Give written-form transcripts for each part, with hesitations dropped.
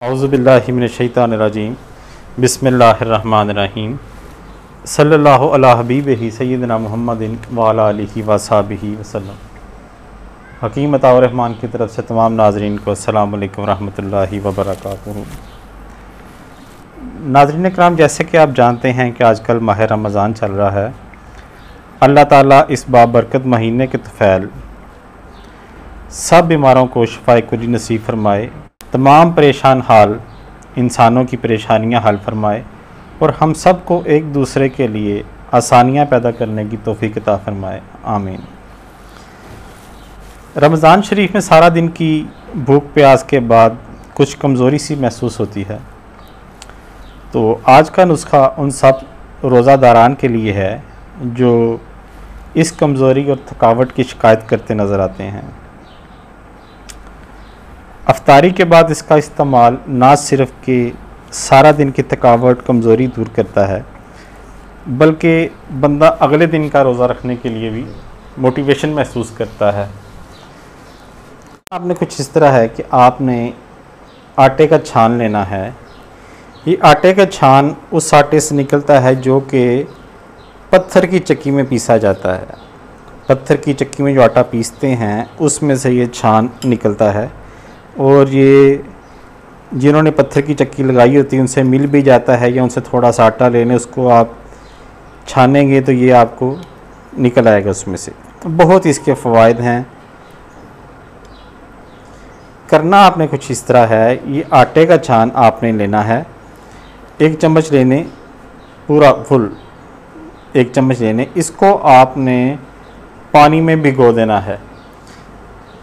औज़ुबिल्लाहि मिनश्शैतानिर्रजीम बिस्मिल्लाहिर्रहमानिर्रहीम सल्लल्लाहु अला हबीबिही सय्यिदिना मुहम्मदिन व अला आलिहि व अस्हाबिहि वसल्लम। हकीम अताउर रहमान की तरफ से तमाम नाज़रीन को अस्सलामु अलैकुम रहमतुल्लाहि व बरकातुहू। नाज़रीन इकराम, जैसे कि आप जानते हैं कि आजकल माह रमज़ान चल रहा है। अल्लाह ताला इस बाबरकत महीने के तुफ़ैल सब बीमारों को शिफ़ाए कुली नसीब फरमाए, तमाम परेशान हाल इंसानों की परेशानियां हल फरमाए और हम सब को एक दूसरे के लिए आसानियां पैदा करने की तौफीक अता फरमाए, आमीन। रमज़ान शरीफ में सारा दिन की भूख प्यास के बाद कुछ कमज़ोरी सी महसूस होती है, तो आज का नुस्खा उन सब रोज़ादारान के लिए है जो इस कमज़ोरी और थकावट की शिकायत करते नज़र आते हैं। अफ्तारी के बाद इसका इस्तेमाल ना सिर्फ़ कि सारा दिन की थकावट कमज़ोरी दूर करता है, बल्कि बंदा अगले दिन का रोज़ा रखने के लिए भी मोटिवेशन महसूस करता है। आपने कुछ इस तरह है कि आपने आटे का छान लेना है। ये आटे का छान उस आटे से निकलता है जो कि पत्थर की चक्की में पीसा जाता है। पत्थर की चक्की में जो आटा पीसते हैं उसमें से ये छान निकलता है, और ये जिन्होंने पत्थर की चक्की लगाई होती है उनसे मिल भी जाता है, या उनसे थोड़ा सा आटा लेने उसको आप छानेंगे तो ये आपको निकल आएगा उसमें से। बहुत इसके फ़वाइद हैं। करना आपने कुछ इस तरह है, ये आटे का छान आपने लेना है, 1 चम्मच लेने, पूरा फुल 1 चम्मच लेने। इसको आपने पानी में भिगो देना है।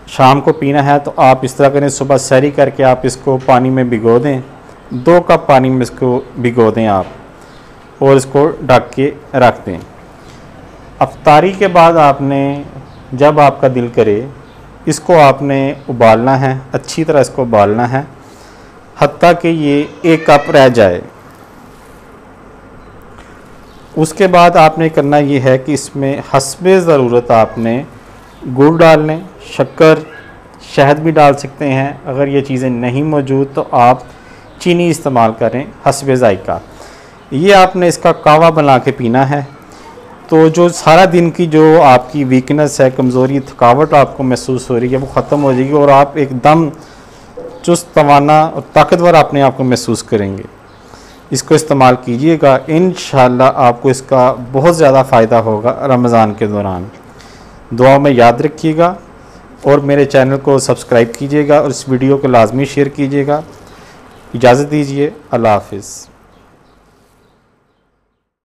शाम को पीना है तो आप इस तरह करें, सुबह सहरी करके आप इसको पानी में भिगो दें, 2 कप पानी में इसको भिगो दें आप, और इसको ढक के रख दें। अफ्तारी के बाद आपने जब आपका दिल करे इसको आपने उबालना है, अच्छी तरह इसको उबालना है हत्ता कि ये 1 कप रह जाए। उसके बाद आपने करना ये है कि इसमें हस्बे ज़रूरत आपने गुड़ डाल लें, शक्कर, शहद भी डाल सकते हैं। अगर ये चीज़ें नहीं मौजूद तो आप चीनी इस्तेमाल करें हस्बे ज़ायक़ा। ये आपने इसका कावा बना के पीना है, तो जो सारा दिन की जो आपकी वीकनेस है, कमज़ोरी, थकावट आपको महसूस हो रही है, वो ख़त्म हो जाएगी और आप एकदम चुस्त तवाना और ताकतवर अपने आप को महसूस करेंगे। इसको इस्तेमाल कीजिएगा, इंशाअल्लाह आपको इसका बहुत ज़्यादा फ़ायदा होगा रमज़ान के दौरान। दुआ में याद रखिएगा और मेरे चैनल को सब्सक्राइब कीजिएगा और इस वीडियो को लाजमी शेयर कीजिएगा। इजाज़त दीजिए, अल्लाह हाफ़िज़।